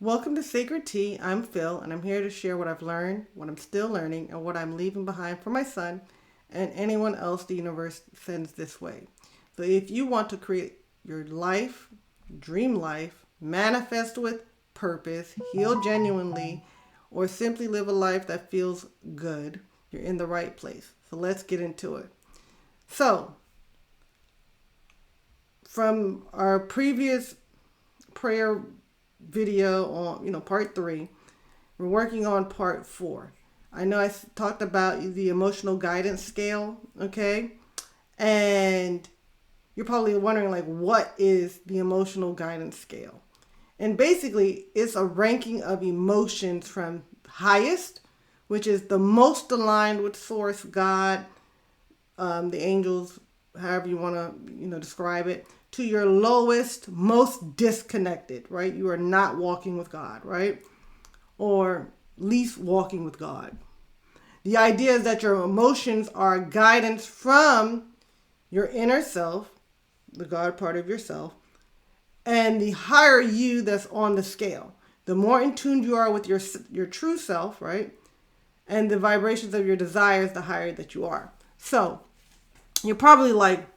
Welcome to Sacred Tea. I'm Phil, and I'm here to share what I've learned, what I'm still learning, and what I'm leaving behind for my son and anyone else the universe sends this way. So if you want to create your life, dream life, manifest with purpose, heal genuinely, or simply live a life that feels good, you're in the right place. So let's get into it. So, from our previous prayer video on, part 3, we're working on part 4. I know I talked about the emotional guidance scale, okay? And you're probably wondering, like, what is the emotional guidance scale? And basically, it's a ranking of emotions from highest, which is the most aligned with source, God, the angels, however you want to, describe it, to your lowest, most disconnected, right? You are not walking with God, right? Or least walking with God. The idea is that your emotions are guidance from your inner self, the God part of yourself, and the higher you that's on the scale. The more in tune you are with your true self, right? And the vibrations of your desires, the higher that you are. So, you're probably like,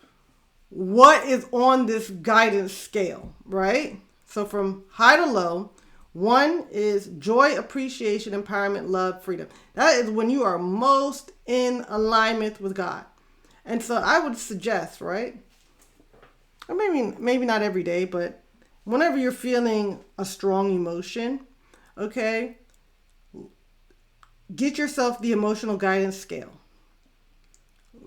what is on this guidance scale, right? So from high to low, 1 is joy, appreciation, empowerment, love, freedom. That is when you are most in alignment with God. And so I would suggest, right? Or maybe not every day, but whenever you're feeling a strong emotion, okay, get yourself the emotional guidance scale.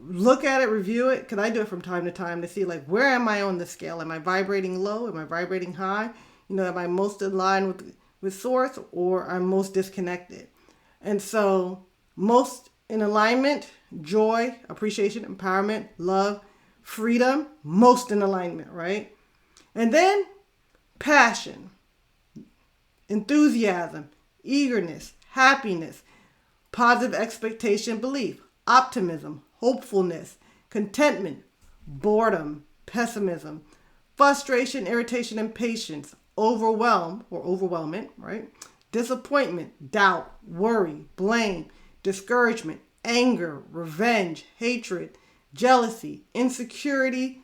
Look at it, review it, because I do it from time to time to see, like, where am I on the scale? Am I vibrating low? Am I vibrating high? Am I most in line with source, or I'm most disconnected? And so most in alignment, joy, appreciation, empowerment, love, freedom, most in alignment, right? And then passion, enthusiasm, eagerness, happiness, positive expectation, belief, optimism, hopefulness, contentment, boredom, pessimism, frustration, irritation, impatience, overwhelm or overwhelmment, right? Disappointment, doubt, worry, blame, discouragement, anger, revenge, hatred, jealousy, insecurity,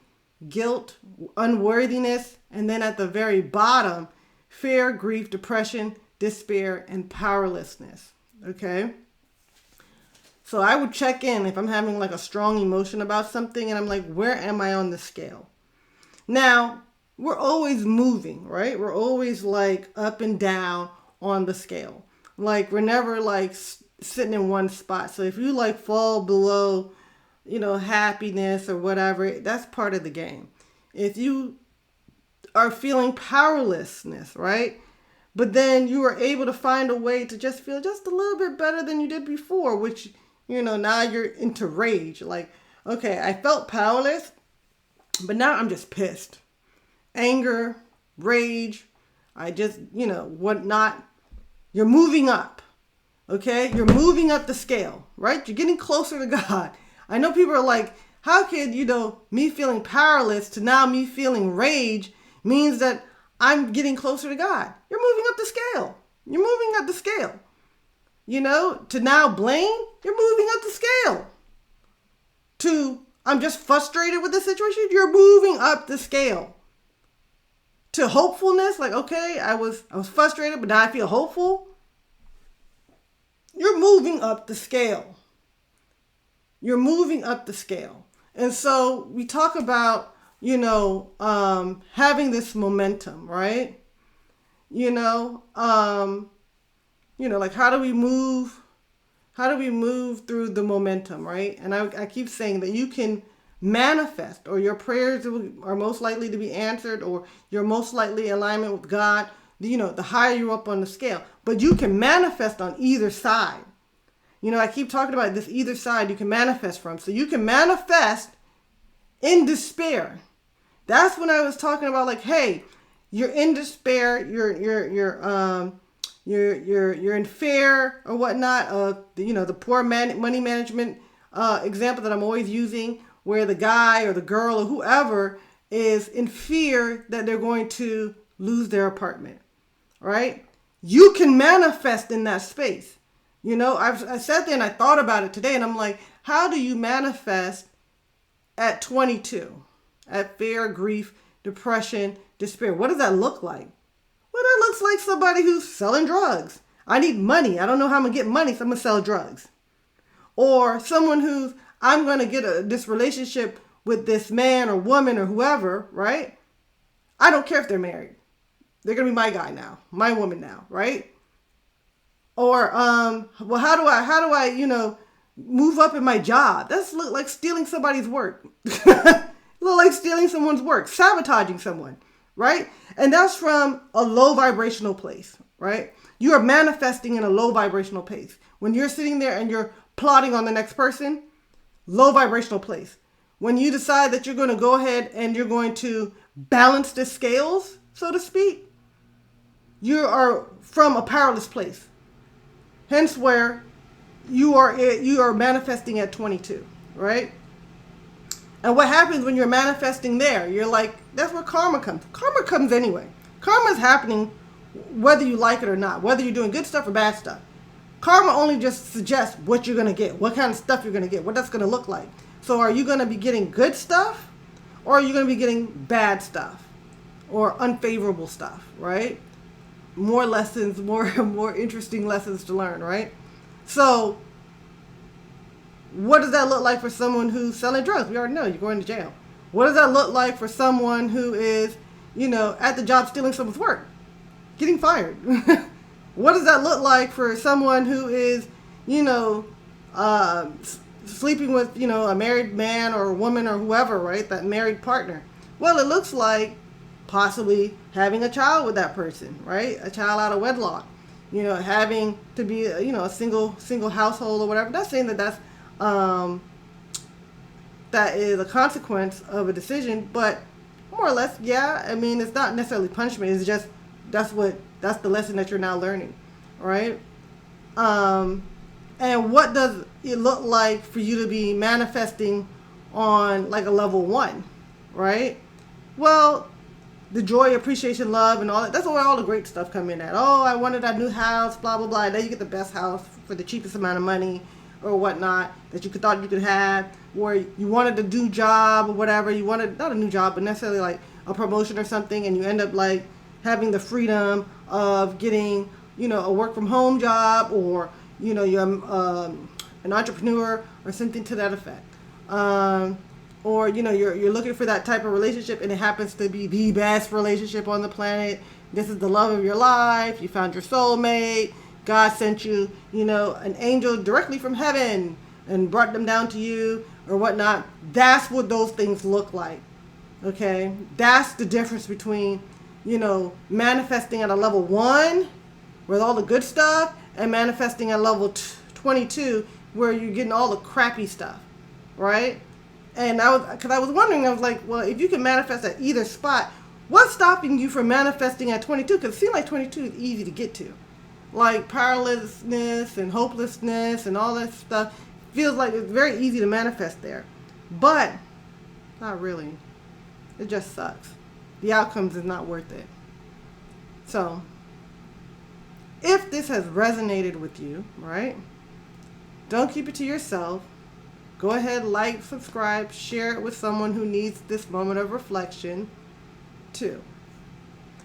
guilt, unworthiness, and then at the very bottom, fear, grief, depression, despair, and powerlessness. Okay? So I would check in if I'm having like a strong emotion about something and I'm like, where am I on the scale? Now, we're always moving, right? We're always like up and down on the scale. Like we're never like sitting in one spot. So if you like fall below, happiness or whatever, that's part of the game. If you are feeling powerlessness, right? But then you are able to find a way to just feel just a little bit better than you did before, which now you're into rage. Like, okay, I felt powerless, but now I'm just pissed. Anger, rage, I just, whatnot. You're moving up, okay? You're moving up the scale, right? You're getting closer to God. I know people are like, how could, me feeling powerless to now me feeling rage means that I'm getting closer to God. You're moving up the scale. You're moving up the scale. To now blame, you're moving up the scale. To I'm just frustrated with the situation, you're moving up the scale. To hopefulness, like, okay, I was frustrated, but now I feel hopeful. You're moving up the scale. You're moving up the scale. And so we talk about, having this momentum, right? Like how do we move through the momentum, right? And I keep saying that you can manifest, or your prayers are most likely to be answered, or you're most likely in alignment with God, the higher you're up on the scale. But you can manifest on either side. I keep talking about this either side you can manifest from. So you can manifest in despair. That's when I was talking about, like, hey, you're in despair, you're in fear or whatnot. The poor money management example that I'm always using, where the guy or the girl or whoever is in fear that they're going to lose their apartment, right? you can manifest in that space. You know, I sat there and I thought about it today, and I'm like, how do you manifest at 22? At fear, grief, depression, despair. What does that look like? Well, that looks like somebody who's selling drugs. I need money. I don't know how I'm going to get money, so I'm going to sell drugs. Or someone who's, I'm going to get this relationship with this man or woman or whoever, right? I don't care if they're married. They're going to be my guy now, my woman now, right? Or, well, how do I, move up in my job? That's look like stealing somebody's work. Look like stealing someone's work, sabotaging someone, right? And that's from a low vibrational place, right? You are manifesting in a low vibrational place. When you're sitting there and you're plotting on the next person, low vibrational place. When you decide that you're going to go ahead and you're going to balance the scales, so to speak, you are from a powerless place. Hence where you are manifesting at 22, right? And what happens when you're manifesting there? You're like, that's where karma comes. Karma comes anyway. Karma is happening whether you like it or not, whether you're doing good stuff or bad stuff. Karma only just suggests what you're going to get, what kind of stuff you're going to get, what that's going to look like. So are you going to be getting good stuff, or are you going to be getting bad stuff or unfavorable stuff, right? More lessons, more interesting lessons to learn, right? So what does that look like for someone who's selling drugs? We already know you're going to jail. What does that look like for someone who is, at the job stealing someone's work, getting fired? What does that look like for someone who is, sleeping with, a married man or woman or whoever, right? That married partner. Well, it looks like possibly having a child with that person, right? A child out of wedlock, having to be, a single household or whatever. Not saying that that is a consequence of a decision, but more or less, yeah. I mean, it's not necessarily punishment. It's just, that's the lesson that you're now learning, right? And what does it look like for you to be manifesting on like a level 1, right? Well, the joy, appreciation, love, and all that. That's where all the great stuff come in at. Oh, I wanted a new house, blah, blah, blah. And then you get the best house for the cheapest amount of money or whatnot that you thought you could have. Or you wanted a new job or whatever. You wanted, not a new job, but necessarily like a promotion or something. And you end up like having the freedom of getting, a work from home job, or, you're an entrepreneur or something to that effect. Or, you're looking for that type of relationship, and it happens to be the best relationship on the planet. This is the love of your life. You found your soulmate. God sent you, an angel directly from heaven and brought them down to you or whatnot. That's what those things look like. Okay? That's the difference between, manifesting at a level 1 with all the good stuff and manifesting at level 22 where you're getting all the crappy stuff. Right? And I was wondering, I was like, well, if you can manifest at either spot, what's stopping you from manifesting at 22? Because it seems like 22 is easy to get to. Like powerlessness and hopelessness and all that stuff feels like it's very easy to manifest there. But not really. It just sucks. The outcomes is not worth it. So, if this has resonated with you, right, don't keep it to yourself. Go ahead, like, subscribe, share it with someone who needs this moment of reflection too.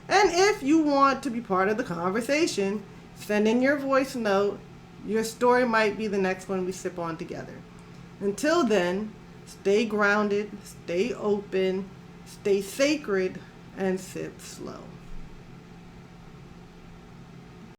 And if you want to be part of the conversation, send in your voice note. Your story might be the next one we sip on together. Until then, stay grounded, stay open, stay sacred, and sip slow.